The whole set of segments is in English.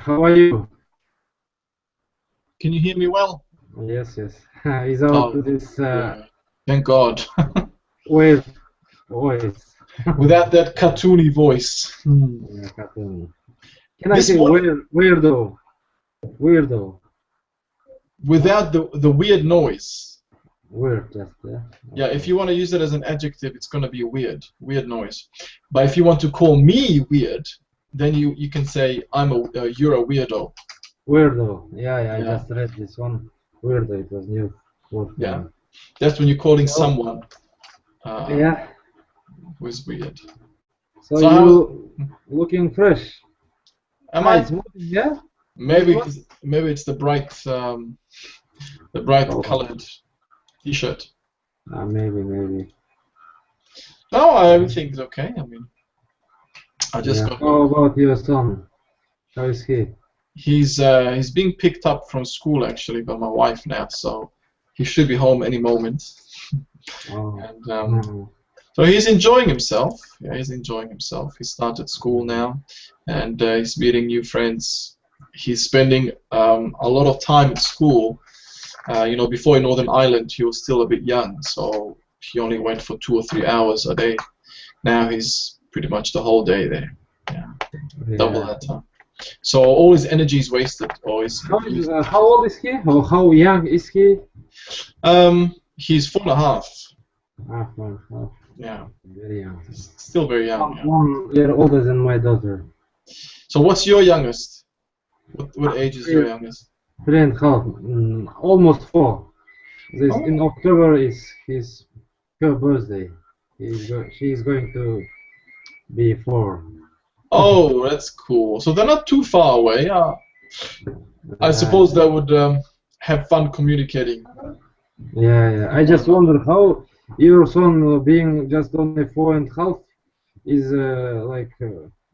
How are you? Can you hear me well? Yes, yes. Without Oh, this yeah. Thank God. weird voice. Without that cartoony voice. Yeah, cartoon. Can I This say morning, weirdo? Weirdo. No? without the weird noise. Weird, just, yeah. Yeah, if Okay. you want to use it as an adjective, it's going to be weird noise. But if you want to call me weird, then you can say you're a weirdo. Weirdo. Yeah, yeah, I Yeah, just read this one. Weirdo, it was new word for yeah. me. That's when you're calling So, someone yeah. who's weird. So So how you looking fresh. am Ah, I? it's morning, yeah? This Maybe one? 'cause- maybe it's the bright Oh, colored T-shirt. maybe. No, Yeah. everything's okay. I mean, I just Yeah. got. How about your son? How is he? He's being picked up from school actually by my wife now, so he should be home any moment. Oh, And no. so he's enjoying himself. Yeah, he's enjoying himself. He started school now, and he's meeting new friends. He's spending a lot of time at school. Before in Northern Ireland, he was still a bit young, so he only went for 2 or 3 hours a day. Now he's pretty much the whole day there. Yeah, double Yeah. that time. So all his energy is wasted, or is used. How old is he? Or how young is he? He's 4.5. One, half. Yeah, Very young. still very young. Yeah. 1 year older than my daughter. So what's your youngest? What age is your Three, youngest? 3.5, almost 4. This Oh, in October is her birthday. She's going to be 4. oh, that's cool. So they're not too far away. I Uh, suppose that would have fun communicating yeah. with I one just another. wonder how your son, being just only 4.5, is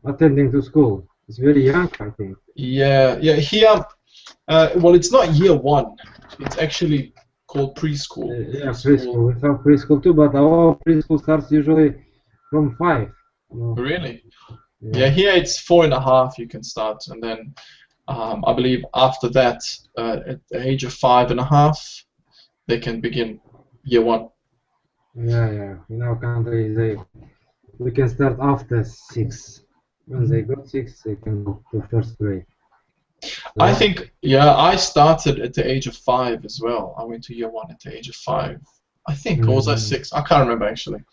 attending to school. It's very young, I think. Yeah, yeah. Here, well, it's not year one. It's actually called preschool. Yeah, preschool. Preschool. We have preschool too, but our preschool starts usually from 5. No, Really? Yeah, yeah, here it's 4.5. You can start, and then I believe after that, at the age of 5.5, they can begin year one. yeah. In our country, we can start after 6. When they got 6, they can go to first grade. So I yeah. think, yeah, I started at the age of 5 as well. I went to year one at the age of 5. I think, or was I Mm, 6? I can't remember actually.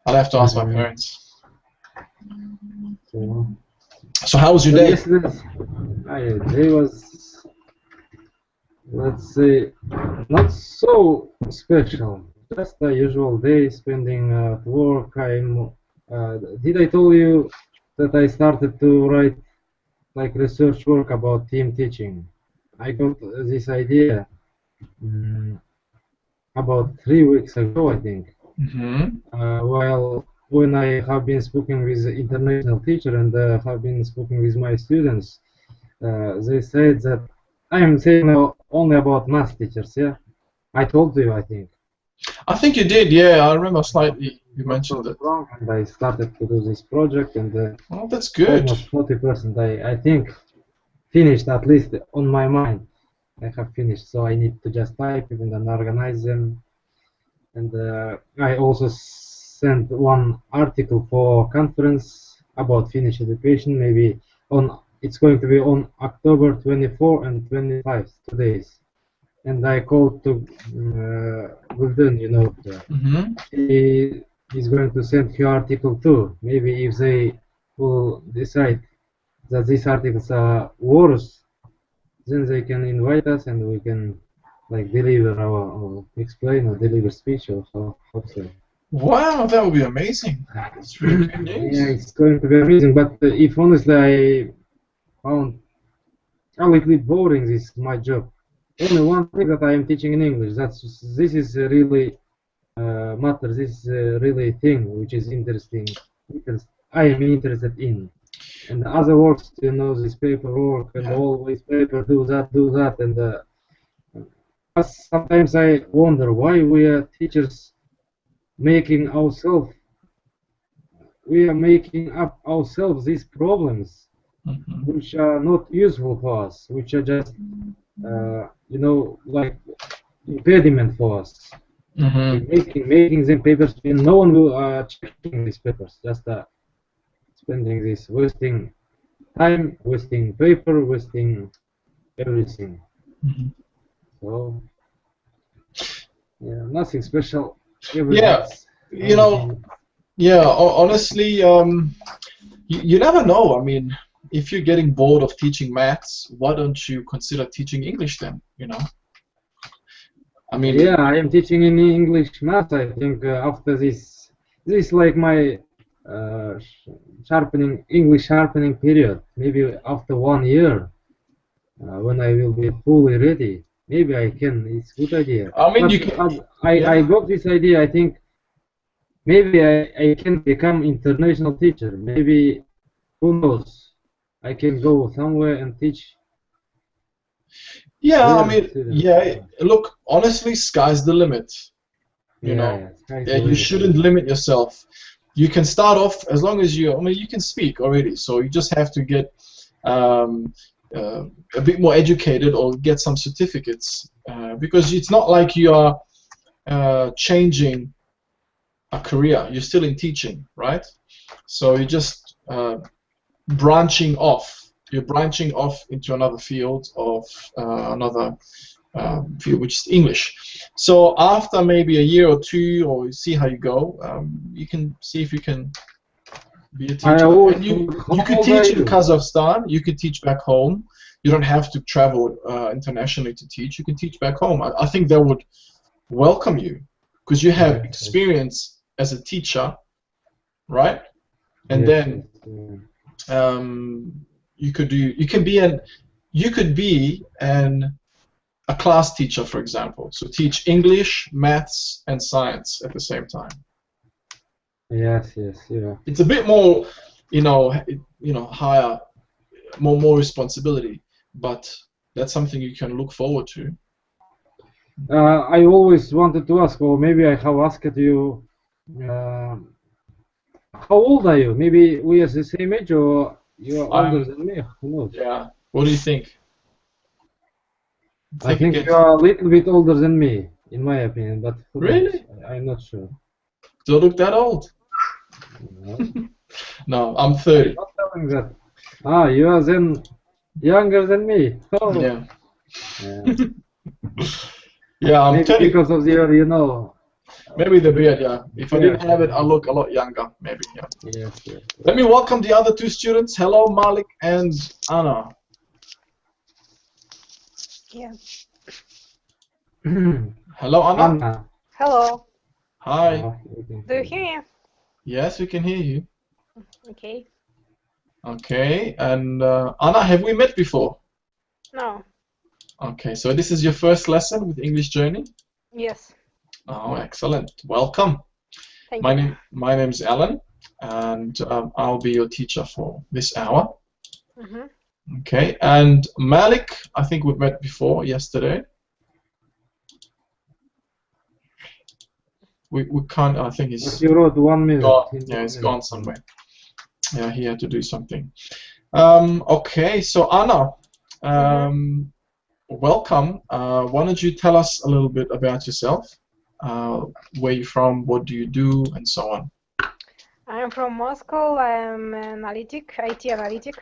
I'll have to ask my mm, parents. so, So how was your so day? yesterday's day was, let's say, not so special. Just a usual day spending at work. Did I tell you that I started to write like research work about team teaching? I got this idea mm, about 3 weeks ago, I think. Hmm. While when I have been speaking with international teacher and have been speaking with my students, they said that I am saying now only about math teachers. Yeah, I told you, I think. I think you did, yeah. I remember But slightly you not mentioned so it. strong, and I started to do this project, and Oh, that's good. almost 40%, I think, finished, at least on my mind. I have finished, so I need to just type it and then organize them. And I also sent one article for conference about Finnish education. Maybe on it's going to be on October 24 and 25, 2 days. And I called to Gulden, Hmm. he is going to send her article too. Maybe if they will decide that these articles are worth, then they can invite us and we can like deliver our explain or deliver speech or how say. Wow, that would be amazing. That's really good Yeah, news. it's going to be amazing. But if honestly, I found a little bit boring this my job. Only one thing that I am teaching in English. This is really matter. This is really thing which is interesting. I am interested in. And the other works, this paperwork and Yeah. always paper, do that, and sometimes I wonder why we are teachers making ourselves, we are making up ourselves these problems Hmm. which are not useful for us, which are just, like impediment for us. Hmm. Making them papers, and no one will checking these papers, just spending this, wasting time, wasting paper, wasting everything. Hmm. So yeah, nothing special. Yeah, Everything's you fine with know, me. yeah, honestly, you never know. I mean, if you're getting bored of teaching maths, why don't you consider teaching English then? I mean, Yeah, I am teaching in English math. I think after this like my uh, sh- sharpening English sharpening period. Maybe after 1 year, when I will be fully ready, maybe I can. It's good idea. I mean, But you can, as I yeah. got this idea, I think maybe I can become international teacher. Maybe who knows? I can go somewhere and teach Yeah, I there mean, students. yeah, look, honestly, sky's the limit, you Yeah, know. yeah, sky's Yeah, the you limit. shouldn't limit yourself. You can start off as long as I mean, you can speak already, so you just have to get um, uh, a bit more educated or get some certificates because it's not like you are changing a career. You're still in teaching, right? So you're just branching off. You're branching off into another field of another field, which is English. So after maybe a year or two, or see how you go, you can see if you can be a I teacher. always And you how could old are teach in you? Kazakhstan. You could teach back home. You don't have to travel internationally to teach. You can teach back home. I think they would welcome you because you have Yes, yes, experience as a teacher, right? And yes, yes. then you could do. You could be an a class teacher, for example. So teach English, maths, and science at the same time. Yes, yes, yeah. It's a bit more, higher, more responsibility, but that's something you can look forward to. I always wanted to ask, or maybe I have asked you, uh, how old are you? Maybe we are the same age, or you are older I'm, than me. Who knows? yeah. What do you think? I Take a think you guess. are a little bit older than me, in my opinion, but who knows? Really? I'm not sure. Do I look that old? No, No, I'm I'm 30. not telling that. Ah, you are then younger than me. Oh, Yeah. yeah. Yeah, I'm Maybe 30. because of your, Maybe the beard, yeah. If I didn't beard. have it, I look a lot younger, maybe, yeah. Yes, yes, Let me welcome the other two students. Hello, Malik and Anna. Yeah. yes. Hello, Anna. Anna. Hello. Hi. We can Do you hear hear you. me? Yes, we can hear you. Okay. Okay, and Anna, have we met before? No. Okay, so this is your first lesson with English Journey? Yes. Oh, excellent. Welcome. Thank My you. name's Alan, and I'll be your teacher for this hour. Mm-hmm. Okay, and Malik, I think we've met before yesterday. We can't. I think But he's you wrote 1 minute gone. in Yeah, one he's gone minute. somewhere. Yeah, he had to do something. Okay, so Anna, Mm-hmm. welcome. Why don't you tell us a little bit about yourself? Where you're from, what do you do, and so on. I'm from Moscow. I'm an analytic, IT analytic.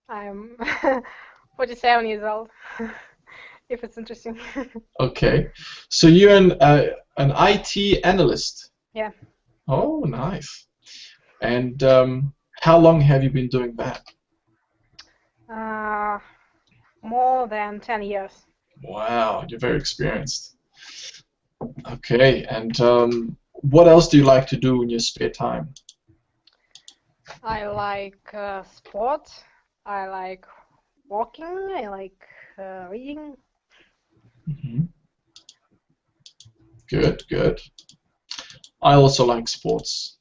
I'm 47 years old, if it's interesting. Okay, so you're an IT analyst. Yeah. Oh, nice. And how long have you been doing that? More than 10 years. Wow, you're very experienced. Okay, and what else do you like to do in your spare time? I like sports. I like walking. I like reading. Hmm. Good, good. I also like sports.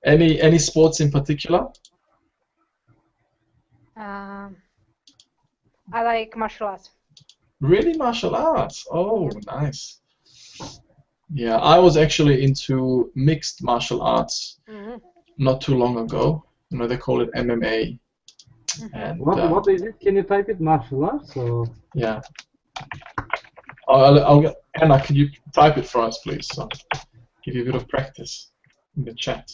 Any sports in particular? I like martial arts. Really, martial arts? Oh, Yeah. nice. Yeah, I was actually into mixed martial arts Hmm. not too long ago. You know, they call it MMA. And What is it? Can you type it? Martial arts or? yeah, Anna, can you type it for us, please? So give you a bit of practice in the chat.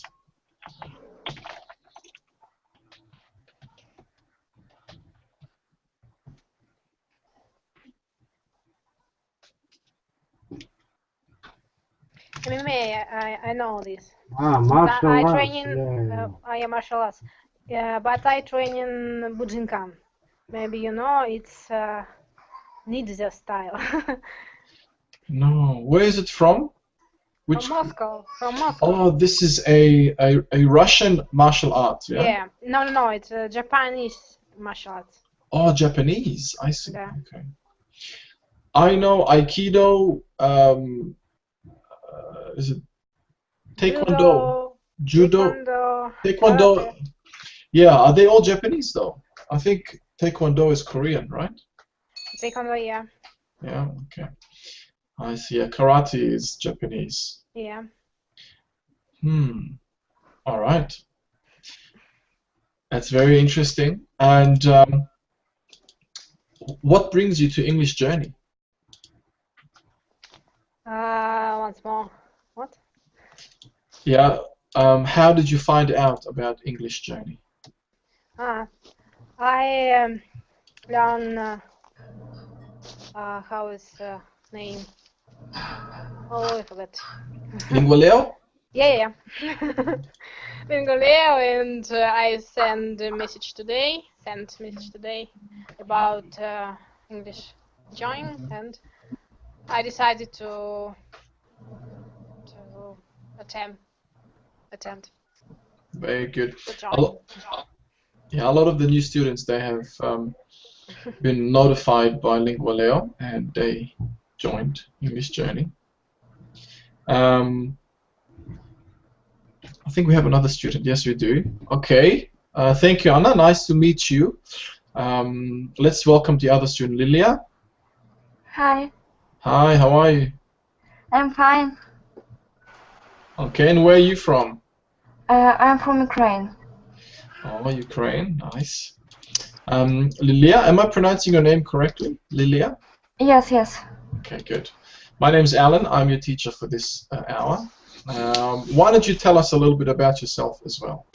MMA, I know this. Martial I arts. train in Yeah. I am martial arts. Yeah, but I train in Bujinkan. Maybe you know it's ninja style. No, where is it from? Which? From Moscow. From Moscow. Oh, this is a Russian martial art, yeah? Yeah. No, it's Japanese martial arts. Oh, Japanese. I see. Yeah. Okay. I know Aikido. Is it Taekwondo? Judo. Taekwondo, Taekwondo. karate. Yeah, are they all Japanese though? I think Taekwondo is Korean, right? Taekwondo, yeah. Yeah. Okay. I see. Yeah, karate is Japanese. Yeah. All right. That's very interesting. And what brings you to English Journey? Once more. What? Yeah. How did you find out about English Journey? I learn how is name? Oh, I forgot. Lingualeo? Yeah. Bengaleo, and I sent a message today. About English join, and I decided to attempt Very good. to A join. lot, yeah, a lot of the new students, they have been notified by Lingualeo and they joined English Journey. I think we have another student. Yes, we do. Okay. Thank you, Anna. Nice to meet you. Let's welcome the other student, Lilia. Hi, Hi, how are you? I'm fine. Okay, and where are you from? I'm from Ukraine. Oh, Ukraine. Nice. Lilia, am I pronouncing your name correctly? Lilia? Yes. Okay, good. My name is Alan. I'm your teacher for this hour. Why don't you tell us a little bit about yourself as well?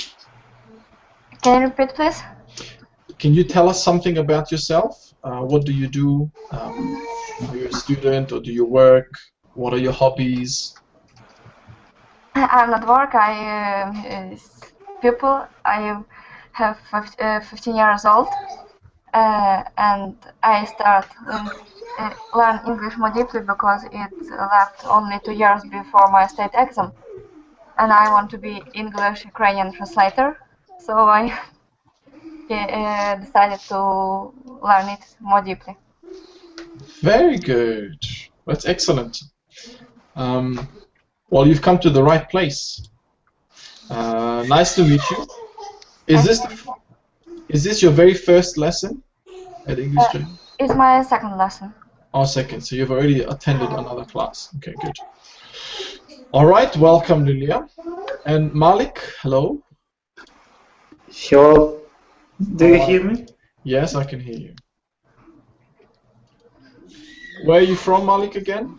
Can you repeat, please? Can you tell us something about yourself? What do you do? Are you a student or do you work? What are your hobbies? I'm at work. I people. I have 15 years old, and I start learn English more deeply because it left only 2 years before my state exam, and I want to be English Ukrainian translator. So I decided to learn it more deeply. Very good. That's excellent. Well, you've come to the right place. Nice to meet you. Is this your very first lesson at English Journey? It's my second lesson. Oh, second. So you've already attended another class. Okay, good. All right. Welcome, Lilia. And Malik, hello. Hello, do you hear me? Yes, I can hear you. Where are you from, Malik, again?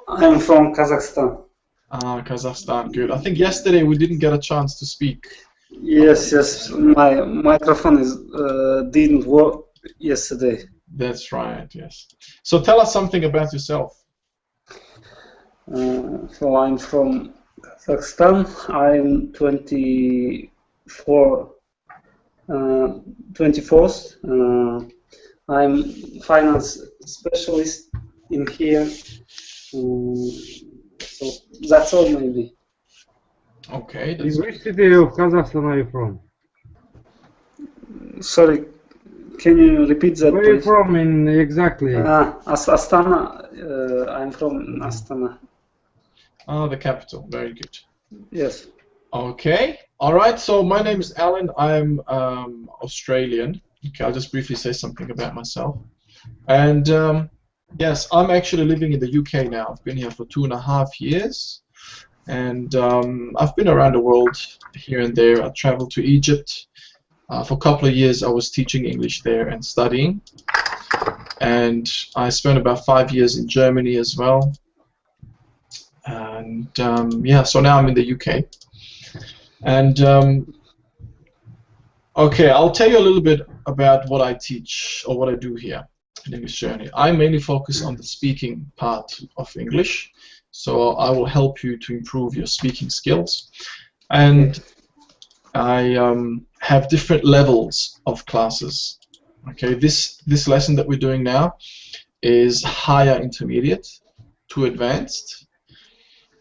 I'm from Kazakhstan. Kazakhstan. Good. I think yesterday we didn't get a chance to speak. Yes, my microphone didn't work yesterday. That's right, yes. So tell us something about yourself. So I'm from Kazakhstan. I'm 24th. I'm finance specialist in here. So that's all maybe. Okay, In that's which city of Kazakhstan are you from? Sorry, can you repeat that, Where are you please? from in exactly? Astana. I'm from Astana. the capital. Very good. Yes. Okay. All right. So my name is Alan. I'm Australian. Okay, I'll just briefly say something about myself. And yes, I'm actually living in the UK now. I've been here for 2.5 years, and I've been around the world here and there. I traveled to Egypt. For a couple of years, I was teaching English there and studying. And I spent about 5 years in Germany as well. And yeah, so now I'm in the UK. And okay, I'll tell you a little bit about what I teach or what I do here in English Journey. I mainly focus on the speaking part of English, so I will help you to improve your speaking skills. And I have different levels of classes. Okay, this lesson that we're doing now is higher intermediate to advanced,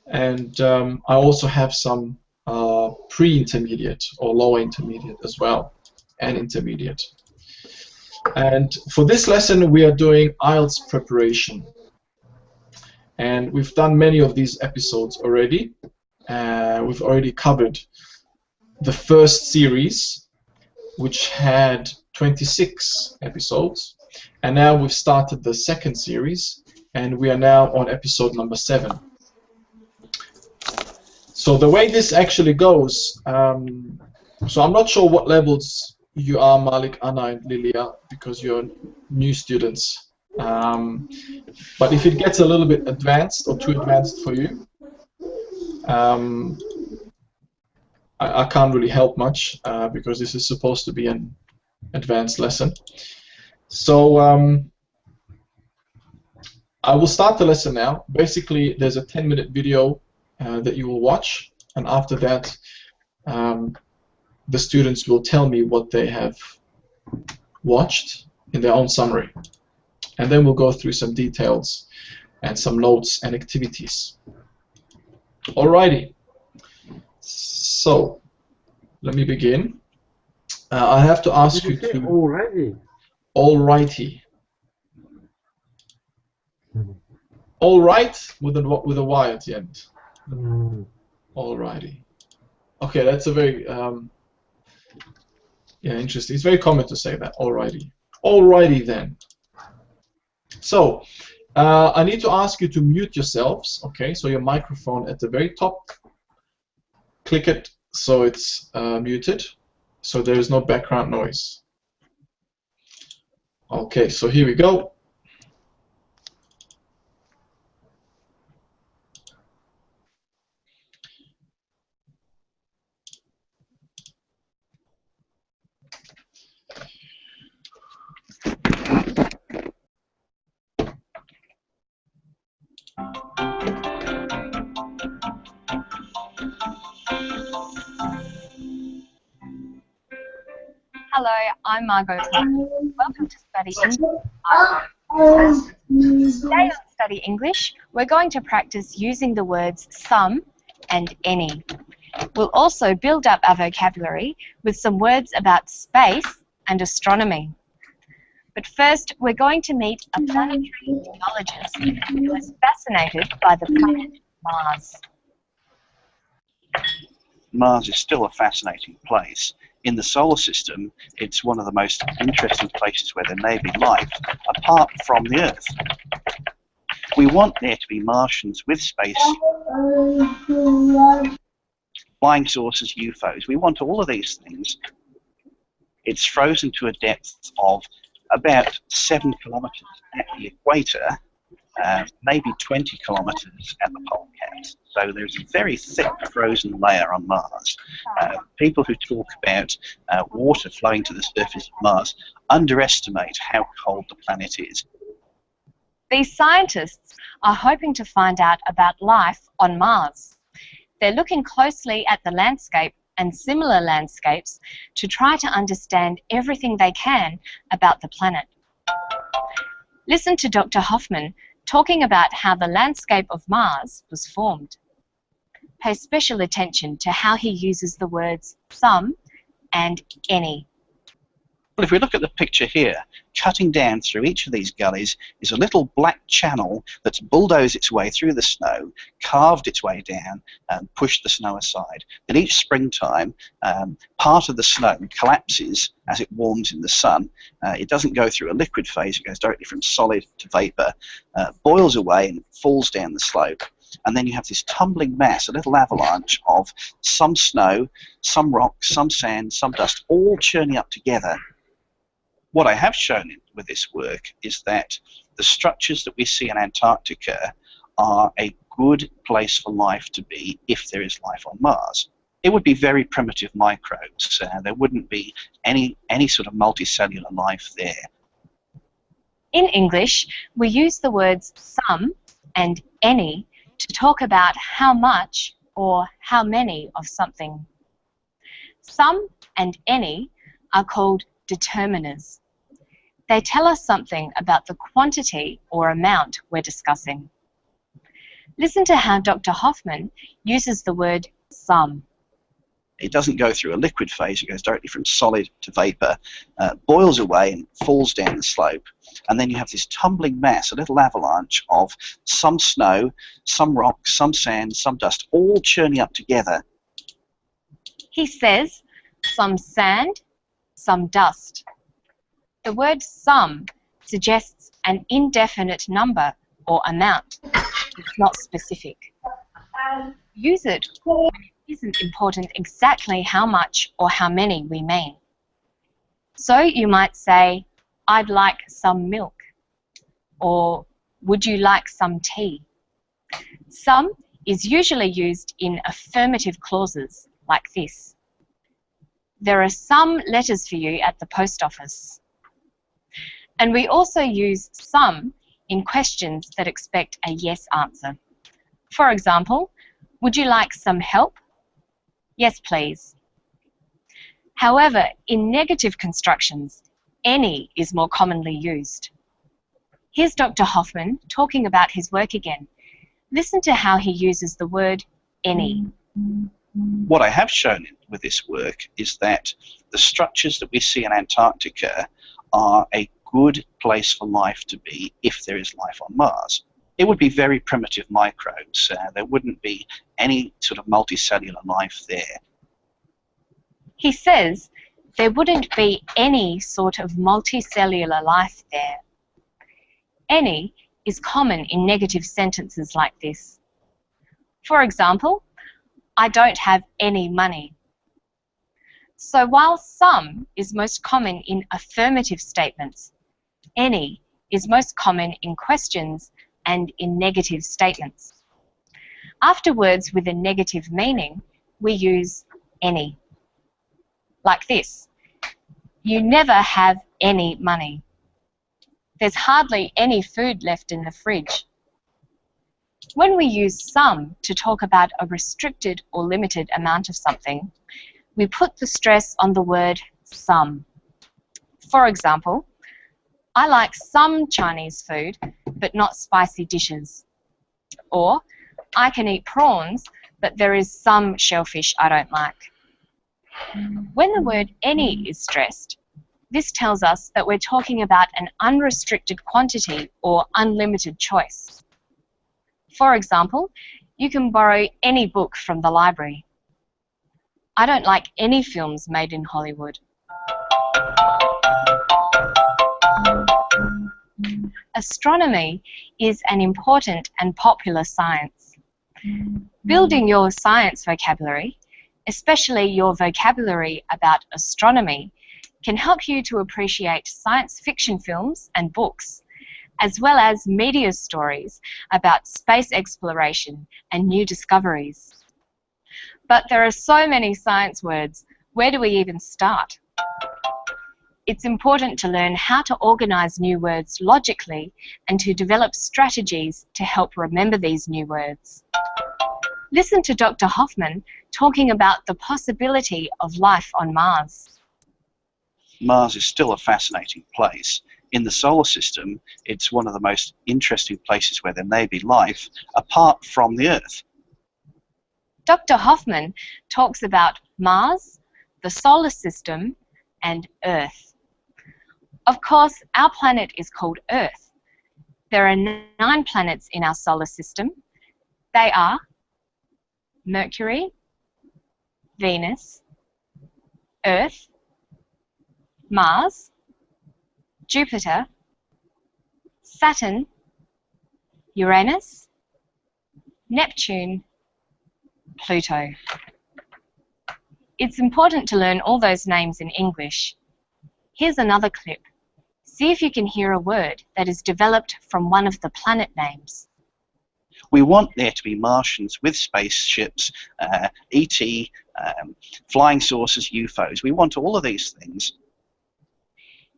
and I also have some pre-intermediate or lower intermediate as well, and intermediate. And for this lesson we are doing IELTS preparation, and we've done many of these episodes already. We've already covered the first series, which had 26 episodes, and now we've started the second series, and we are now on episode number 7. So the way this actually goes, so I'm not sure what levels you are, Malik, Anna, and Lilia, because you're new students. But if it gets a little bit advanced or too advanced for you, I can't really help much because this is supposed to be an advanced lesson. So I will start the lesson now. Basically, there's a 10-minute video that you will watch, and after that the students will tell me what they have watched in their own summary, and then we'll go through some details and some notes and activities. Alrighty, so let me begin. I have to ask you to Already? alrighty. All right with a Y at the end. Alrighty. Okay, that's a very yeah, interesting. It's very common to say that. Alrighty. Alrighty then. So I need to ask you to mute yourselves. Okay, so your microphone at the very top. Click it so it's muted, so there is no background noise. Okay, so here we go. Hello, I'm Margot Clark. Welcome to Study English. Today on Study English, we're going to practice using the words some and any. We'll also build up our vocabulary with some words about space and astronomy. But first, we're going to meet a planetary geologist who is fascinated by the planet Mars. Mars is still a fascinating place. In the solar system, it's one of the most interesting places where there may be life, apart from the Earth. We want there to be Martians with space, flying saucers, UFOs. We want all of these things. It's frozen to a depth of about 7 kilometers at the equator, maybe 20 kilometers at the pole caps. So there's a very thick frozen layer on Mars. People who talk about water flowing to the surface of Mars underestimate how cold the planet is. These scientists are hoping to find out about life on Mars. They're looking closely at the landscape and similar landscapes to try to understand everything they can about the planet. Listen to Dr. Hoffman talking about how the landscape of Mars was formed. Pay special attention to how he uses the words some and any. Well, if we look at the picture here, cutting down through each of these gullies is a little black channel that's bulldozed its way through the snow, carved its way down, and pushed the snow aside. Then each springtime, part of the snow collapses as it warms in the sun. It doesn't go through a liquid phase, it goes directly from solid to vapour, boils away and falls down the slope. And then you have this tumbling mass, a little avalanche of some snow, some rock, some sand, some dust, all churning up together. What I have shown with this work is that the structures that we see in Antarctica are a good place for life to be if there is life on Mars. It would be very primitive microbes. There wouldn't be any sort of multicellular life there. In English, we use the words some and any to talk about how much or how many of something. Some and any are called determiners. They tell us something about the quantity or amount we're discussing. Listen to how Dr. Hoffman uses the word some. It doesn't go through a liquid phase, it goes directly from solid to vapour, boils away and falls down the slope. And then you have this tumbling mass, a little avalanche of some snow, some rock, some sand, some dust, all churning up together. He says some sand, some dust. The word some suggests an indefinite number or amount. It's not specific. Use it when it isn't important exactly how much or how many we mean. So you might say, I'd like some milk, or would you like some tea? Some is usually used in affirmative clauses like this. There are some letters for you at the post office. And we also use some in questions that expect a yes answer. For example, would you like some help? Yes, please. However, in negative constructions, any is more commonly used. Here's Dr. Hoffman talking about his work again. Listen to how he uses the word any. What I have shown with this work is that the structures that we see in Antarctica are a good place for life to be if there is life on Mars. It would be very primitive microbes. There wouldn't be any sort of multicellular life there. He says there wouldn't be any sort of multicellular life there. Any is common in negative sentences like this. For example, I don't have any money. So while some is most common in affirmative statements, any is most common in questions and in negative statements. After words with a negative meaning, we use any. Like this, you never have any money. There's hardly any food left in the fridge. When we use some to talk about a restricted or limited amount of something, we put the stress on the word some. For example, I like some Chinese food, but not spicy dishes. Or, I can eat prawns, but there is some shellfish I don't like. When the word any is stressed, this tells us that we're talking about an unrestricted quantity or unlimited choice. For example, you can borrow any book from the library. I don't like any films made in Hollywood. Astronomy is an important and popular science. Building your science vocabulary, especially your vocabulary about astronomy, can help you to appreciate science fiction films and books, as well as media stories about space exploration and new discoveries. But there are so many science words, where do we even start? It's important to learn how to organize new words logically and to develop strategies to help remember these new words. Listen to Dr. Hoffman talking about the possibility of life on Mars. Mars is still a fascinating place. in the solar system, it's one of the most interesting places where there may be life apart from the Earth. Dr. Hoffman talks about Mars, the solar system, and Earth. Of course, our planet is called Earth. There are 9 planets in our solar system. They are Mercury, Venus, Earth, Mars, Jupiter, Saturn, Uranus, Neptune, Pluto. It's important to learn all those names in English. Here's another clip. See if you can hear a word that is developed from one of the planet names. We want there to be Martians with spaceships, ET, flying saucers, UFOs. We want all of these things.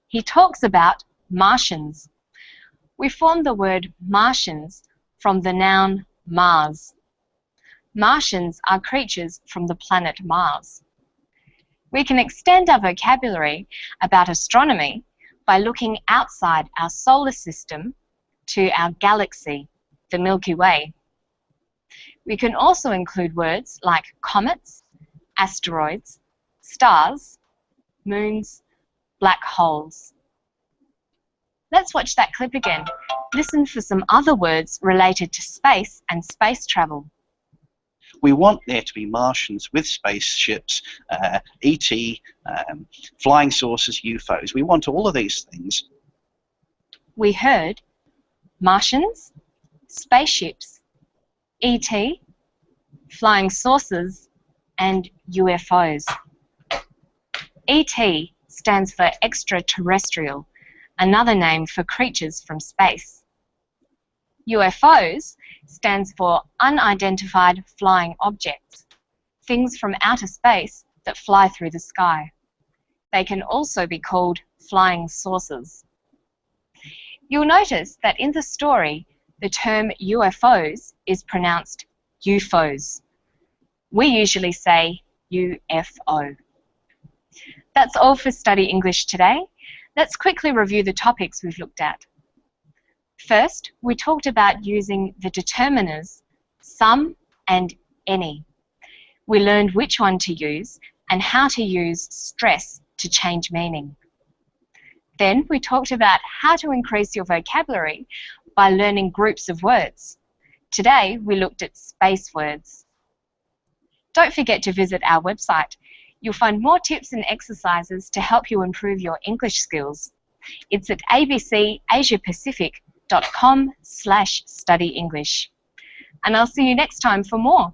He talks about Martians. We form the word Martians from the noun Mars. Martians are creatures from the planet Mars. We can extend our vocabulary about astronomy by looking outside our solar system to our galaxy, the Milky Way. We can also include words like comets, asteroids, stars, moons, black holes. Let's watch that clip again. Listen for some other words related to space and space travel. We want there to be Martians with spaceships, ET, flying saucers, UFOs. We want all of these things. We heard Martians, spaceships, ET, flying saucers, and UFOs. ET stands for extraterrestrial, another name for creatures from space. UFOs stands for unidentified flying objects, things from outer space that fly through the sky. They can also be called flying saucers. You'll notice that in the story, the term UFOs is pronounced UFOs. We usually say UFO. That's all for Study English today. Let's quickly review the topics we've looked at. First, we talked about using the determiners some and any. We learned which one to use and how to use stress to change meaning. Then we talked about how to increase your vocabulary by learning groups of words. Today we looked at space words. Don't forget to visit our website. You'll find more tips and exercises to help you improve your English skills. It's at abcasiapacific.com/studyenglish. And I'll see you next time for more.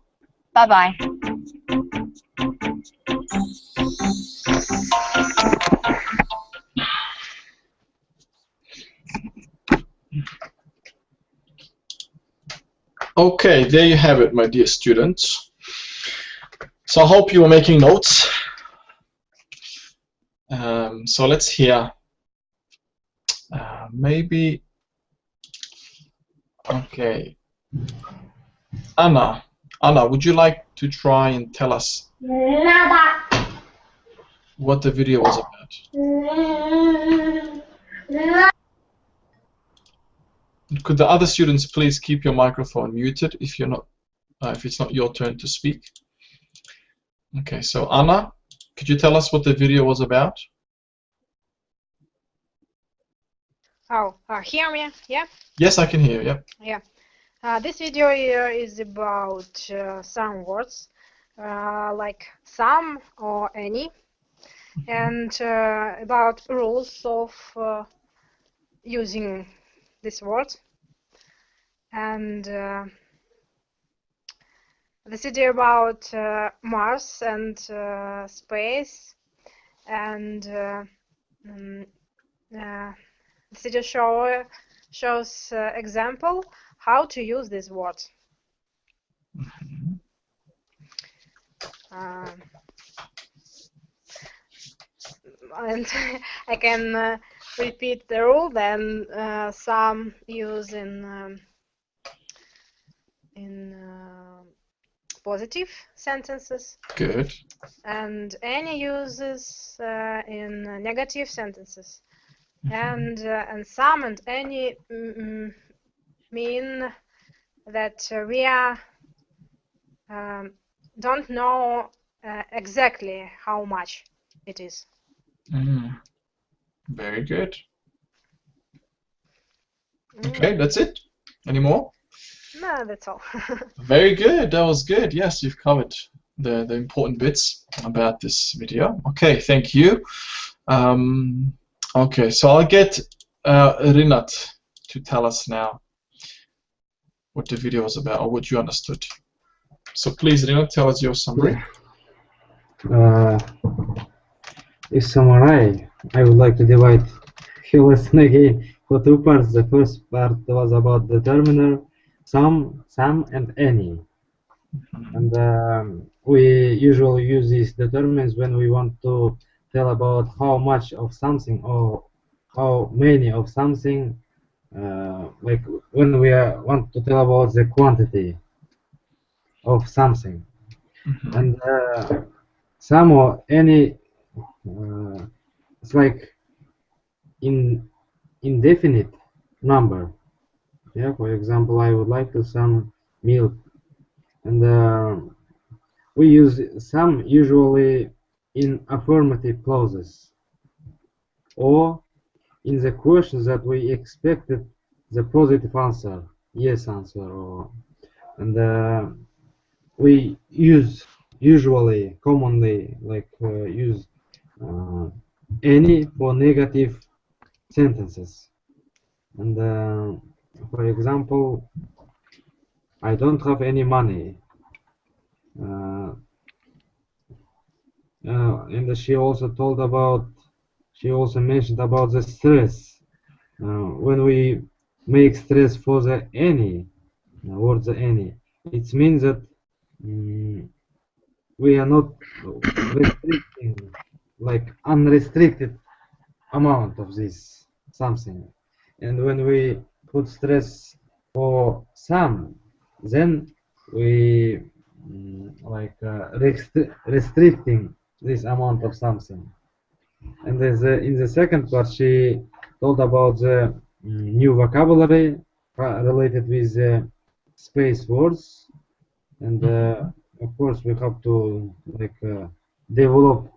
Bye-bye. Okay, there you have it, my dear students. So I hope you are making notes. So let's hear. Maybe. Okay. Anna, would you like to try and tell us what the video was about? Could the other students please keep your microphone muted if you're not, if it's not your turn to speak? Okay, so Anna, could you tell us what the video was about? Oh, hear me? Yeah? Yes, I can hear you. Yeah. This video here is about some words like some or any, and about rules of using this word. And this video about Mars and space, and this video shows example how to use this word. And I can repeat the rule. Then some use in positive sentences. Good. And any uses in negative sentences. and some and any mean that we are don't know exactly how much it is. Very good. Okay, that's it. Any more? No, that's all. Very good. That was good. Yes, you've covered the important bits about this video. Okay, thank you. Okay, so I'll get Rinat to tell us now what the video was about or what you understood. So please, Rinat, tell us your summary. In summary, I would like to divide your lesson again for two parts. The first part was about determiner, some, and any. And we usually use these determinants when we want to tell about how much of something or how many of something, like when we want to tell about the quantity of something. And some or any, it's like indefinite number. Yeah, for example, I would like to some milk, and we use some usually in affirmative clauses or in the questions that we expected the positive answer, yes answer, or and we use usually commonly like use any for negative sentences. And for example, I don't have any money. And she also mentioned about the stress. When we make stress for the any, word the any, it means that we are not restricting, like unrestricted amount of this something. And when we put stress for some, then we like restricting this amount of something. And in the second part, she told about the new vocabulary related with space words, and of course we have to like develop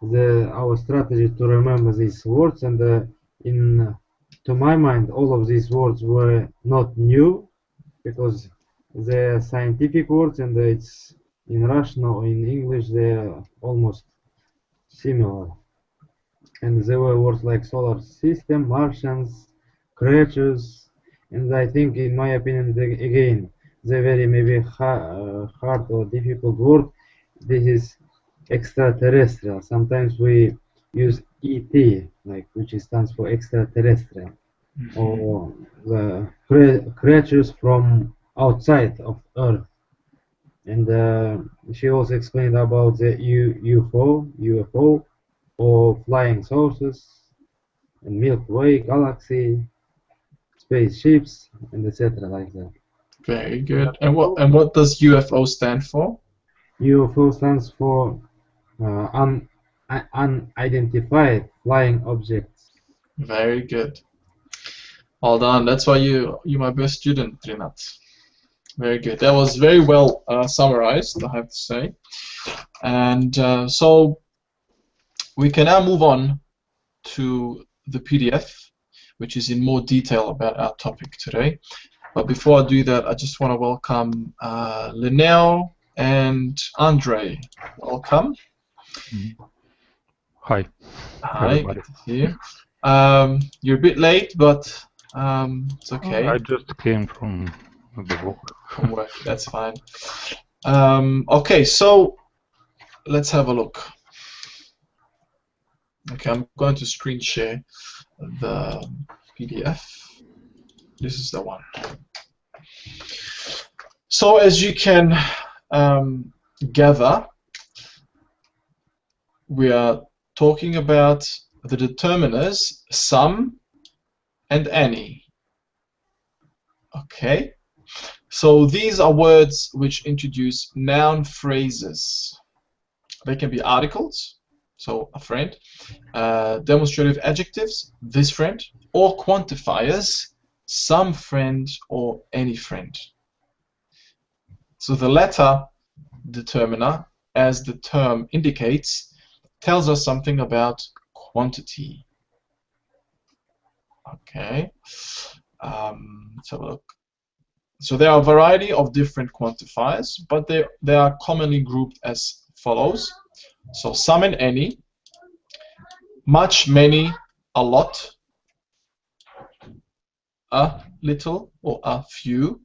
our strategy to remember these words. And to my mind, all of these words were not new because they're scientific words, and it's in Russian or in English they're almost similar. And there were words like solar system, Martians, creatures, and I think, in my opinion, again, the very maybe hard or difficult word. This is extraterrestrial. Sometimes we use ET, like which stands for extraterrestrial, or the creatures from outside of Earth. And she also explained about the UFO, or flying saucers, and Milky Way, galaxy, spaceships, and etc. like that. Very good. And what does UFO stand for? UFO stands for unidentified flying objects. Very good. Well done. That's why you're my best student, Rinat. Very good. That was very well summarized, I have to say. And so we can now move on to the PDF, which is in more detail about our topic today. But before I do that, I just want to welcome Linnell and Andre. Welcome. Hi. Hi, everybody. good to see you. You're a bit late, but it's okay. I just came from the work. From work, that's fine. Okay, so let's have a look. Okay, I'm going to screen share the PDF. This is the one. So as you can gather, we are talking about the determiners some and any. Okay, so these are words which introduce noun phrases. They can be articles, so a friend. Demonstrative adjectives, this friend, or quantifiers, some friend or any friend. So the latter determiner, as the term indicates, tells us something about quantity. Okay, let's have a look. So there are a variety of different quantifiers, but they are commonly grouped as follows. So some and any, much, many, a lot, a little or a few,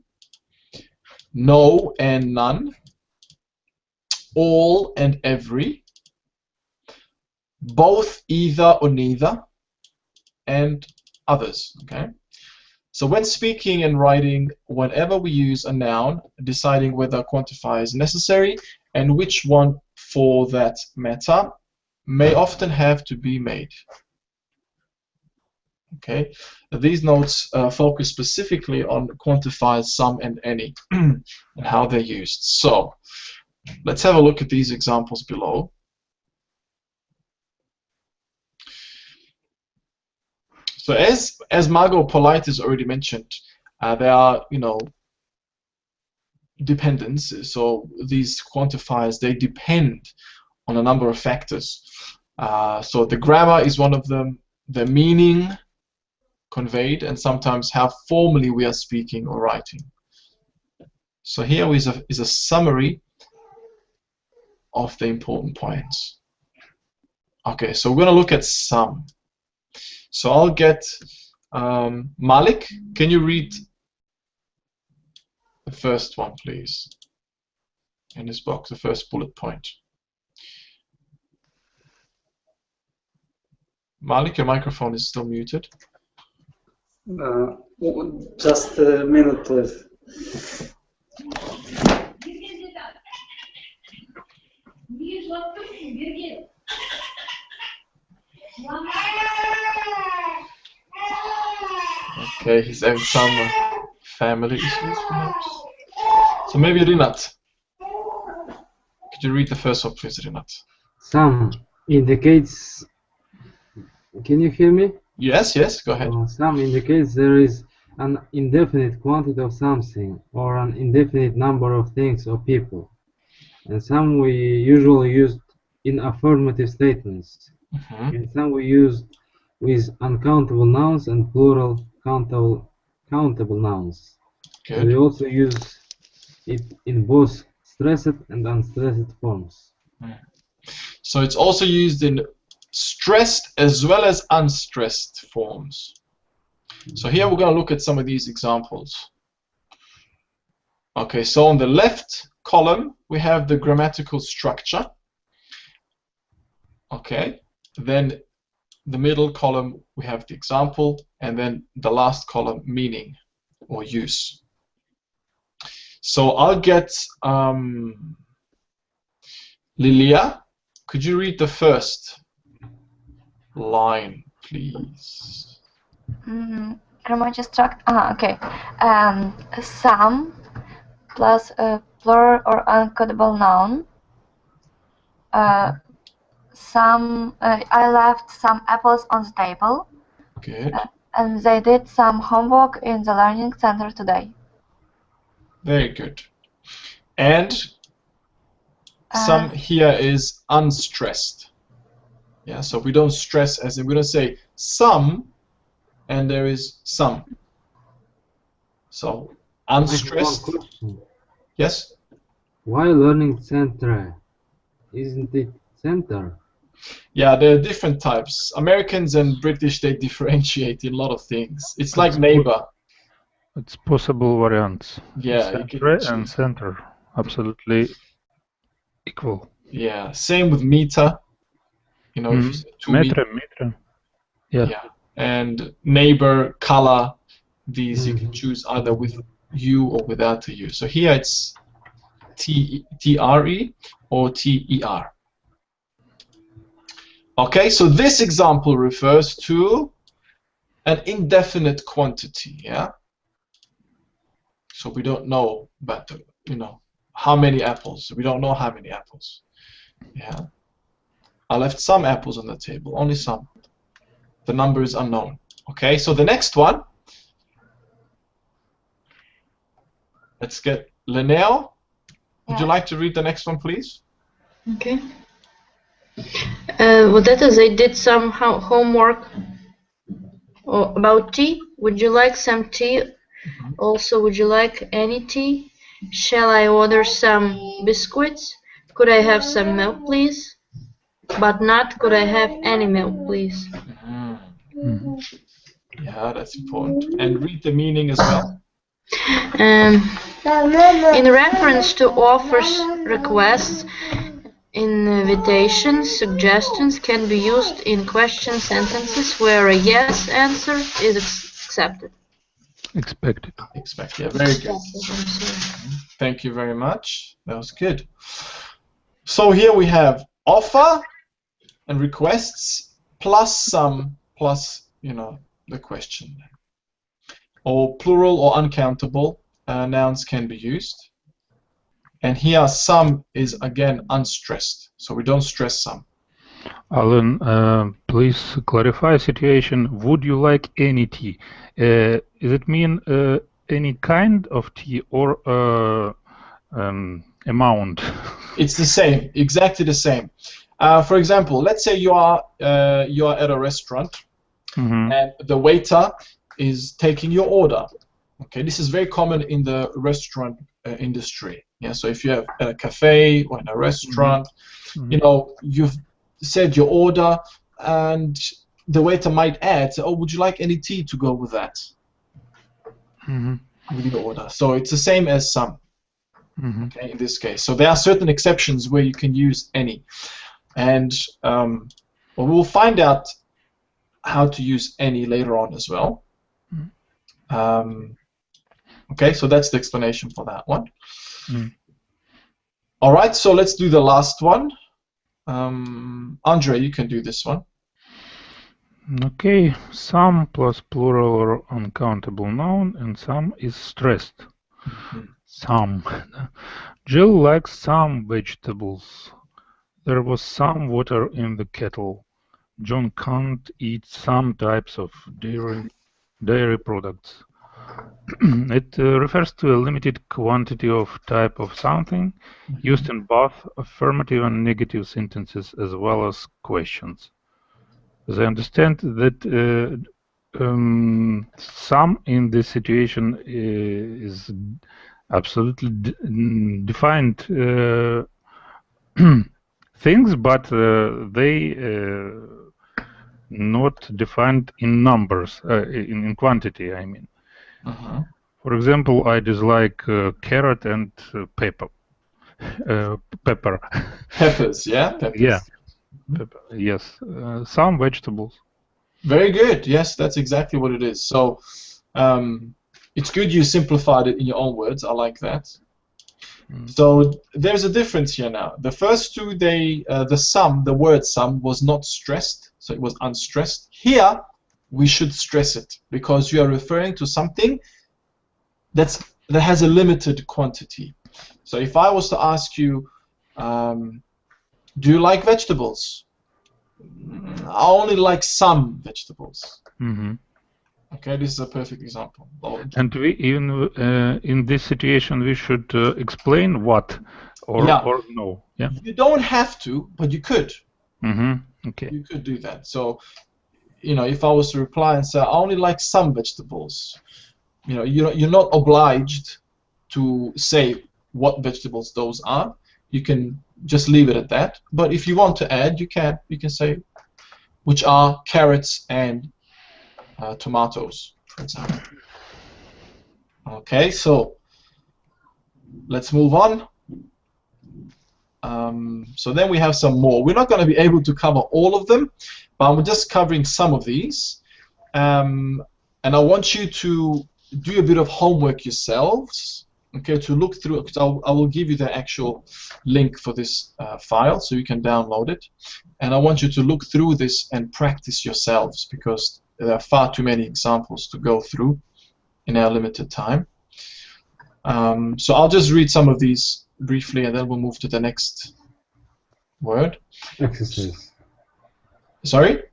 no and none, all and every, both, either or neither, and others. Okay. So when speaking and writing, whenever we use a noun, deciding whether a quantifier is necessary and which one for that matter may often have to be made. Okay, these notes focus specifically on quantifiers some and any and how they're used. So let's have a look at these examples below. So as Margot Polite has already mentioned, there are, you know, dependencies. So these quantifiers, they depend on a number of factors. So the grammar is one of them, the meaning conveyed, and sometimes how formally we are speaking or writing. So here is a summary of the important points. Okay, so we're going to look at some. So I'll get Malik, can you read the first one, please? In this box, the first bullet point. Malik, your microphone is still muted. Just a minute, please. Okay, he's having some family issues, perhaps. So maybe Rinat. Could you read the first one, please, Rinat? Some indicates. Can you hear me? Yes, yes, go ahead. Some indicates there is an indefinite quantity of something or an indefinite number of things or people. And some we usually use in affirmative statements. And some we use with uncountable nouns and plural countable nouns. Good. And we also use it in both stressed and unstressed forms. So it's also used in stressed as well as unstressed forms. So here we're going to look at some of these examples. Okay, so on the left column we have the grammatical structure. Okay, then the middle column we have the example, and then the last column meaning or use. So I'll get Lilia, could you read the first line, please? Grammatical structure. Okay. Some plus a plural or uncountable noun. I left some apples on the table. Good. And they did some homework in the learning center today. Very good. And some here is unstressed. Yeah, so we don't stress as in we don't say some and there is some. So unstressed. Yes? Why learning center? Isn't it center? Yeah, there are different types. Americans and British, they differentiate in a lot of things. It's like neighbor. It's possible variants. Yeah, Center and center, absolutely equal. Yeah, same with meter. You know, if you say 2 meter. Yeah. Yeah, and neighbor, color. These you can choose either with U or without a U. So here it's TRE or TER. Okay, so this example refers to an indefinite quantity, yeah? So we don't know about the, you know, how many apples. We don't know how many apples. Yeah. I left some apples on the table, only some. The number is unknown. Okay, so the next one. Let's get Linnea. Would you like to read the next one, please? Okay. Well, that is, I did some homework about tea. Would you like some tea? Also, would you like any tea? Shall I order some biscuits? Could I have some milk, please? But not, could I have any milk, please? Yeah, that's important. And read the meaning as well. In reference to offers, requests, invitations, suggestions can be used in question sentences where a yes answer is accepted. Expected. Expected. Yeah, very good. Thank you very much. That was good. So here we have offer and requests plus some plus, you know, the question. Or plural or uncountable nouns can be used. And here some is again unstressed. So we don't stress some. Alan, please clarify situation. Would you like any tea? Does it mean any kind of tea or amount? It's the same, exactly the same. For example, let's say you are at a restaurant and the waiter is taking your order. Okay, this is very common in the restaurant industry. Yeah, so if you have at a cafe or in a restaurant, you know, you've said your order, and the waiter might add, "Oh, would you like any tea to go with that?" With your order. So it's the same as some. Okay, in this case. So there are certain exceptions where you can use any, and we'll find out how to use any later on as well. Okay, so that's the explanation for that one. All right, so let's do the last one. Andre, you can do this one. Okay, some plus plural or uncountable noun, and some is stressed. Some. Jill likes some vegetables. There was some water in the kettle. John can't eat some types of dairy products. It refers to a limited quantity of type of something, used in both affirmative and negative sentences as well as questions. As I understand that some in this situation is absolutely defined things, but they not defined in numbers, in quantity, I mean. For example, I dislike carrot and pepper. Peppers, yeah? Peppers. Yeah. Pepper, yes. Some vegetables. Very good. Yes, that's exactly what it is. So it's good you simplified it in your own words. I like that. So there's a difference here now. The first two, the word some was not stressed, so it was unstressed. Here, we should stress it because you are referring to something that has a limited quantity. So if I was to ask you, do you like vegetables? I only like some vegetables. Okay, this is a perfect example. And we even in this situation we should explain what or no. Yeah. You don't have to, but you could. Okay. You could do that. So, you know, if I was to reply and say I only like some vegetables, you know, you're not obliged to say what vegetables those are. You can just leave it at that. But if you want to add, you can. You can say which are carrots and tomatoes, for example. Okay, so let's move on. So then we have some more. We're not going to be able to cover all of them, but I'm just covering some of these. And I want you to do a bit of homework yourselves, okay, to look through it, because I will give you the actual link for this file so you can download it. And I want you to look through this and practice yourselves, because there are far too many examples to go through in our limited time. So I'll just read some of these briefly, and then we'll move to the next word. Exercise. Sorry?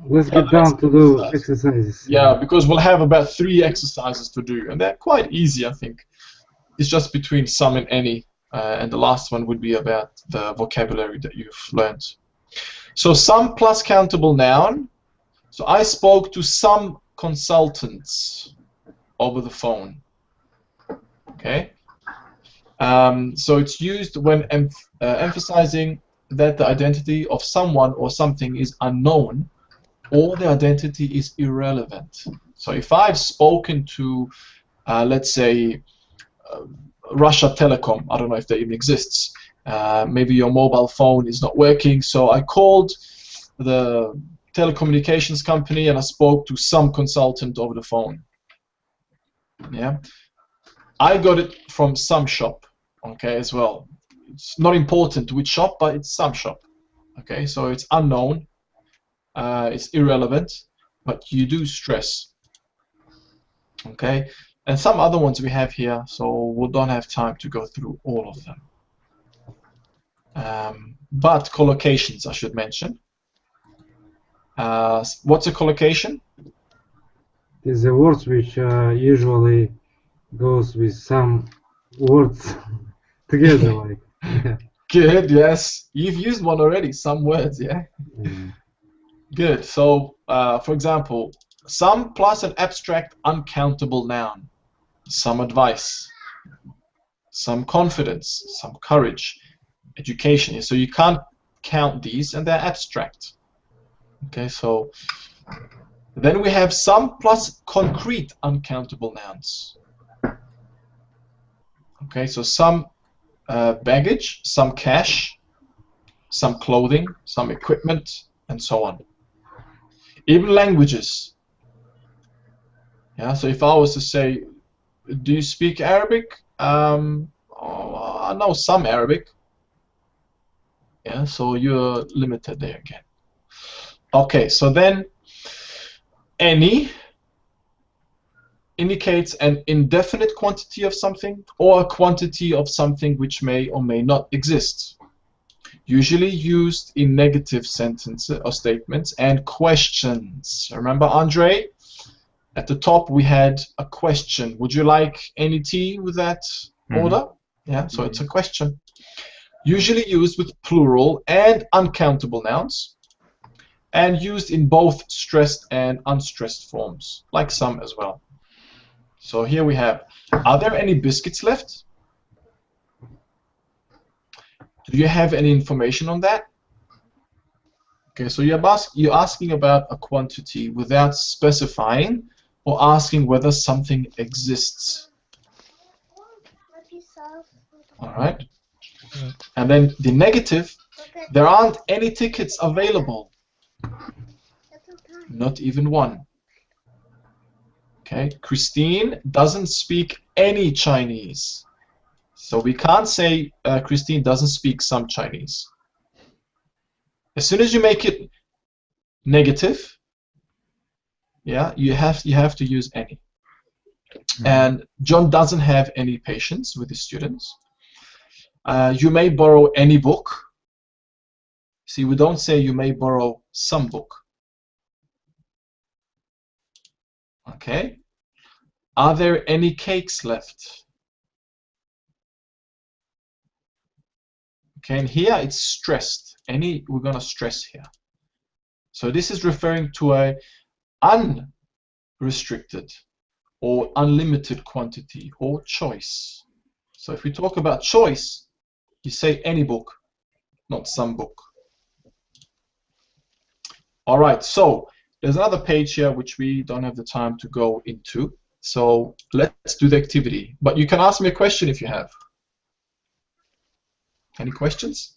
Let's get down to the exercises. Yeah, because we'll have about 3 exercises to do, and they're quite easy, I think. It's just between some and any, and the last one would be about the vocabulary that you've learned. So some plus countable noun. So I spoke to some consultants over the phone. Okay. So it's used when emphasizing that the identity of someone or something is unknown, or the identity is irrelevant. So if I've spoken to, let's say, Russia Telecom, I don't know if that even exists, maybe your mobile phone is not working, so I called the telecommunications company and I spoke to some consultant over the phone. Yeah, I got it from some shop, okay, as well. It's not important which shop, but it's some shop. Okay, so it's unknown, it's irrelevant, but you do stress. Okay, and some other ones we have here, so we don't have time to go through all of them. But collocations, I should mention. What's a collocation? It's a word which usually goes with some words together, like. Yeah. Good, yes. You've used one already, some words, yeah? Good. So, for example, some plus an abstract uncountable noun. Some advice, some confidence, some courage, education. So you can't count these, and they're abstract. Okay, so then we have some plus concrete uncountable nouns. Okay, so some baggage, some cash, some clothing, some equipment, and so on. Even languages. Yeah, so if I was to say, do you speak Arabic? I know some Arabic. Yeah, so you're limited there again. Okay, so then any indicates an indefinite quantity of something or a quantity of something which may or may not exist. Usually used in negative sentences or statements and questions. Remember, Andre? At the top we had a question. Would you like any tea with that order? Yeah, so it's a question. Usually used with plural and uncountable nouns, and used in both stressed and unstressed forms, like some as well. So here we have, are there any biscuits left? Do you have any information on that? Okay, so you're asking about a quantity without specifying or asking whether something exists. All right. And then the negative, there aren't any tickets available. Not even one. Okay, Christine doesn't speak any Chinese. So we can't say Christine doesn't speak some Chinese. As soon as you make it negative, yeah, you have to use any. And John doesn't have any patience with his students. You may borrow any book. See, we don't say you may borrow some book. Okay. Are there any cakes left? Okay, and here it's stressed. Any, we're going to stress here. So this is referring to a unrestricted or unlimited quantity or choice. So if we talk about choice, you say any book, not some book. All right, so there's another page here which we don't have the time to go into. So let's do the activity. But you can ask me a question if you have. Any questions?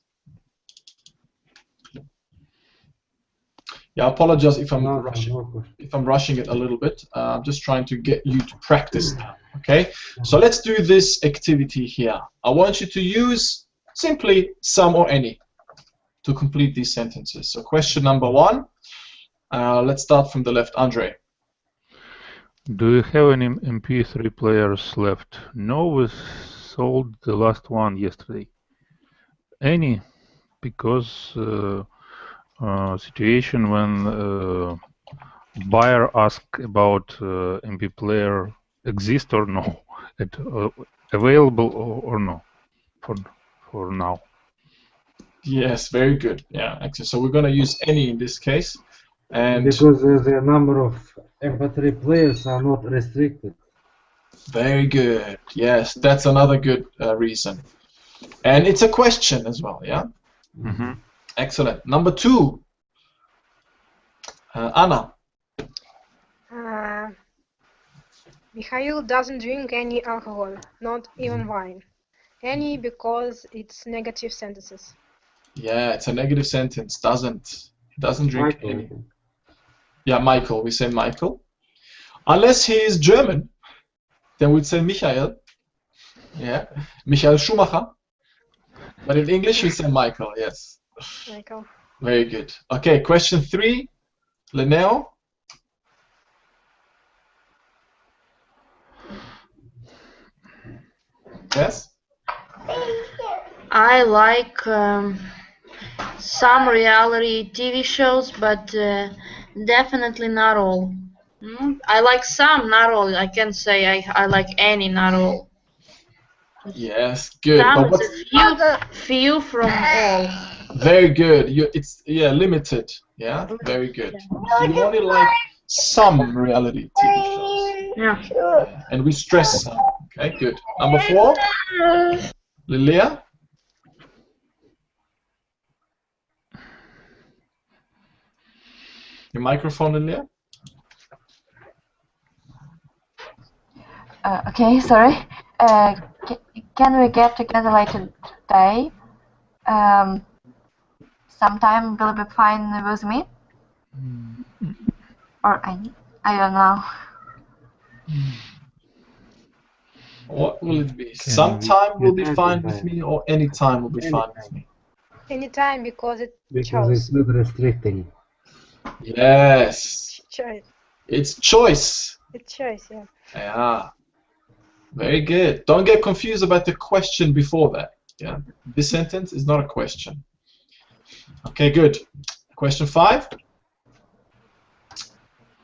Yeah, I apologize if I'm rushing it a little bit. I'm just trying to get you to practice now. Okay, so let's do this activity here. I want you to use simply some or any to complete these sentences. So question number 1. Let's start from the left. Andre. Do you have any MP3 players left? No, we sold the last one yesterday. Any, because situation when buyer asks about MP player exist or no, it available or no for now. Yes, very good. Yeah, actually, so we're going to use any in this case, and because the number of MP3 players are not restricted. very good. Yes, that's another good reason, and it's a question as well. Yeah. Mm-hmm. Excellent. Number 2, Anna. Mikhail doesn't drink any alcohol, not even wine. Any because it's negative sentences. Yeah, it's a negative sentence. Doesn't drink Michael. any. Yeah, Michael. We say Michael. Unless he is German, then we'd say Michael. Yeah, Michael Schumacher. But in English, we say Michael. Yes. Michael. Very good. Okay, question 3, Linneo. Yes. I like some reality TV shows, but definitely not all. I like some, not all. I can't say I like any, not all. Yes, good. Some But is a few from all. very good. It's limited. Yeah, very good. So you only like some reality TV shows. Yeah. And we stress some. Okay, good. Number 4, Lilia. Your microphone, Lilia. Okay, sorry. Can we get together later today? Sometime will be fine with me. Or I don't know. What will it be? Sometime will be fine with me, or any time will be fine with me. Anytime because it's not restricting. Yes. choice. It's choice. It's choice, yeah. Yeah. Very good. Don't get confused about the question before that. Yeah. This sentence is not a question. Okay, good. Question 5.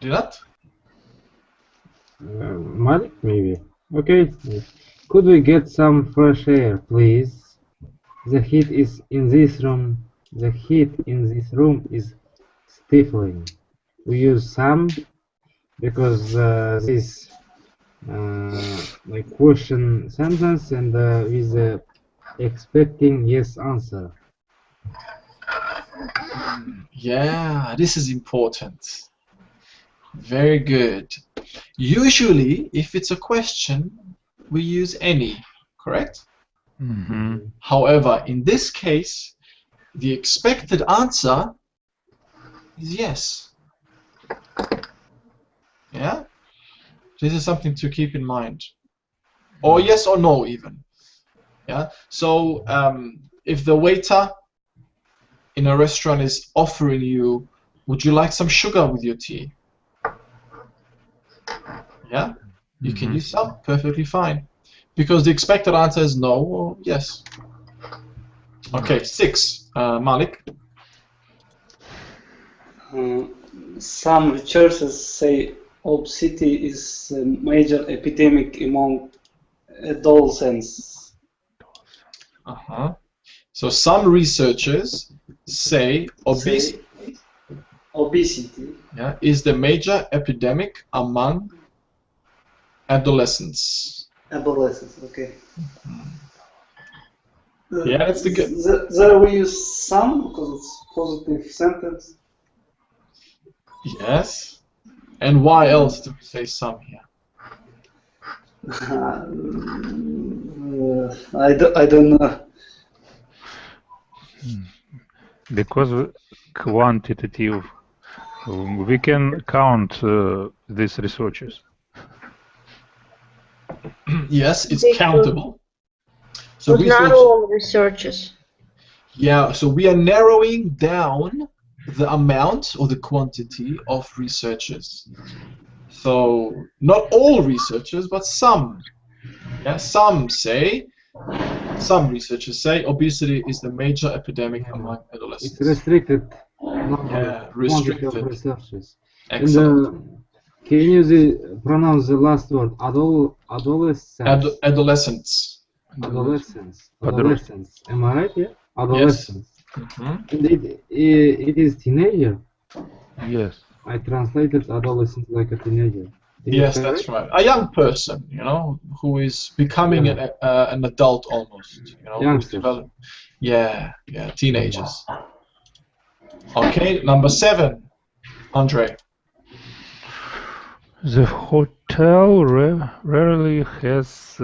Do that. Malik, maybe. Okay. Could we get some fresh air, please? The heat is in this room. The heat in this room is stifling. We use some because this like question sentence and with expecting yes answer. Yeah, this is important. Very good. Usually, if it's a question, we use any, correct? Mm-hmm. However, in this case, the expected answer is yes. Yeah? This is something to keep in mind. Or yes or no, even. Yeah? So, if the waiter in a restaurant is offering you, would you like some sugar with your tea? Yeah? You can use some, perfectly fine. Because the expected answer is no or yes. Okay, 6, Malik. Some researchers say obesity is a major epidemic among adolescents. So some researchers say obesity is the major epidemic among adolescents. Adolescents, okay. Yeah, that's the good. There we use some because it's positive sentence. Yes. And why else do we say some here? I don't know. Because quantitative, we can count these researches. Yes, it's countable. So But not all researches. Yeah, so we are narrowing down the amount or the quantity of researchers. So not all researchers, but some. Yeah, some researchers say obesity is the major epidemic among adolescents. It's restricted number, quantity of restricted. researchers. Excellent. And can you pronounce the last word? Adolescence. Adolescents. Adolescence. Подростки. Adolescence. Am I right? Yeah. Yes. Adolescence. Mhm. And it is teenager. Yes. I translated adolescent like a teenager. Is it Yes, correct? that's right. A young person, you know, who is becoming an adult almost. You know, who's Youngsters. developed. Yeah, teenagers. Okay, number 7, Andre. The hotel rarely has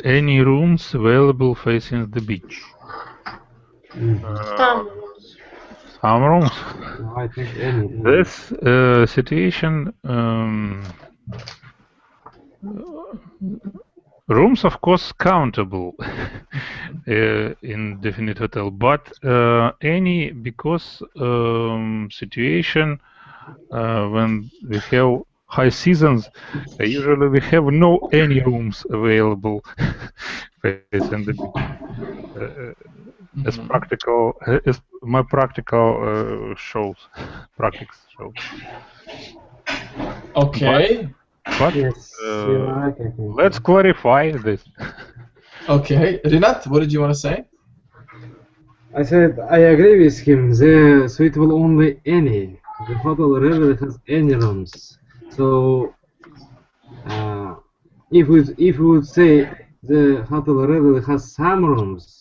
any rooms available facing the beach. Some rooms. No, I think any. This situation, rooms of course countable in definite hotel, but any because situation when we have high seasons, usually we have no any rooms available facing the beach. As practical, as my practical shows, practice shows. Okay. But Yes, you're right, I think. let's clarify this. Okay, Rinat, what did you want to say? I said I agree with him. The suitable only any. The hotel rarely has any rooms. So if we would say the hotel rarely has some rooms,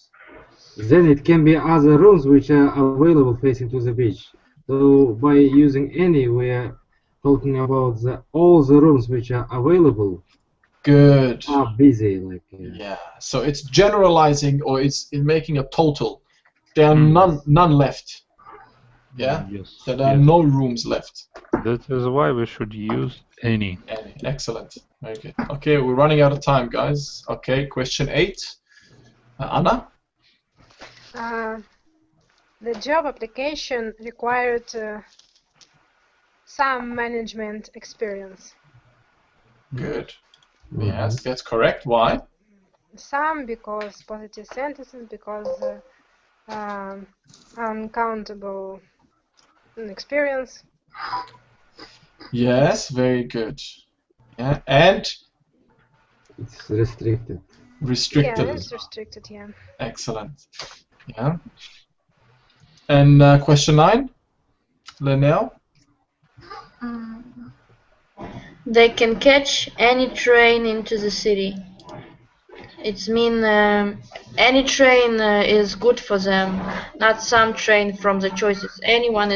then it can be other rooms which are available facing to the beach. So by using any, we are talking about all the rooms which are available. Good. Are busy, like. Yeah. So it's generalizing, or it's making a total. There are none left. Yeah. Yes. There are no rooms left. That is why we should use any. Any. Excellent. Very good. Okay, we're running out of time, guys. Okay, question 8. Anna. The job application required some management experience. Good. Yes, that's correct. Why? Some because positive sentences, because uncountable experience. Yes, very good. Yeah, and it's restricted. Restricted. Yeah, it's restricted. Yeah. Excellent. Yeah. And question 9, Linnell. They can catch any train into the city. It's mean any train is good for them, not some train from the choices. Anyone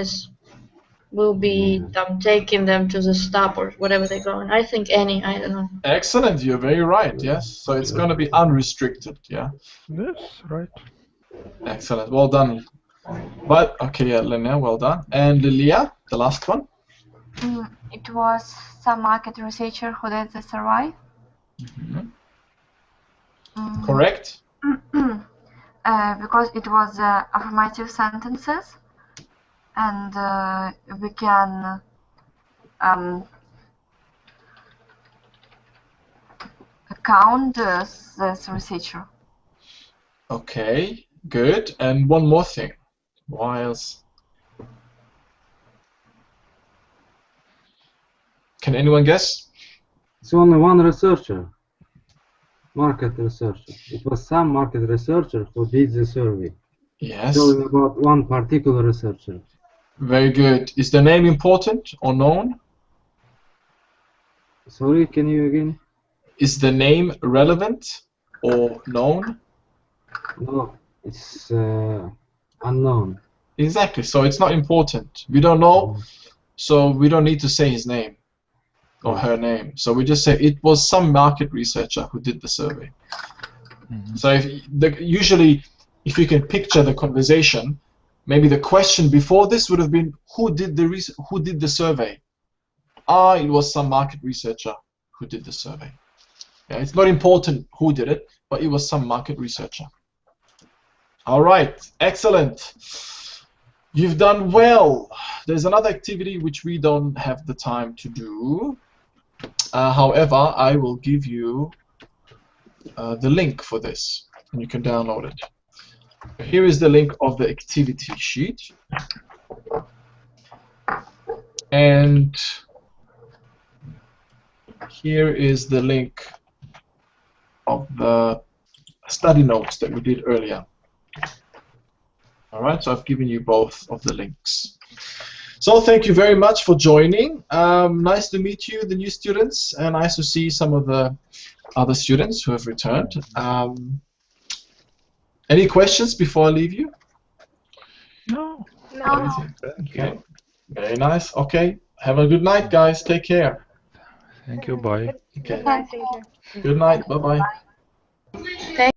will be taking them to the stop or whatever they're going. I think any, I don't know. Excellent, you're very right, yes. So it's going to be unrestricted, yeah? Yes, right. Excellent, well done. But, okay, yeah, Linnell, well done. And Lilia, the last one? It was some market researcher who did the survey. Correct? Because it was affirmative sentences, and we can count this researcher. Okay, good. And one more thing. What else? Can anyone guess? It's only one researcher. Market researcher. It was some market researcher who did the survey. Yes. Telling about one particular researcher. Very good. Is the name important or known? Sorry, can you again? Is the name relevant or known? No, it's unknown. Exactly. So it's not important. We don't know, so we don't need to say his name or her name. So we just say it was some market researcher who did the survey. So usually, if you can picture the conversation, maybe the question before this would have been, who did the survey? It was some market researcher who did the survey. Yeah, it's not important who did it, but it was some market researcher. All right, excellent. You've done well. There's another activity which we don't have the time to do. However, I will give you the link for this, and you can download it. Here is the link of the activity sheet. And here is the link of the study notes that we did earlier. Alright, so I've given you both of the links. So thank you very much for joining. Nice to meet you, the new students, and nice to see some of the other students who have returned. Any questions before I leave you? No. No. Okay. Very nice. Okay. Have a good night, guys. Take care. Thank you. Bye. Okay. Good night. Thank you. Good night. Bye-bye. Thank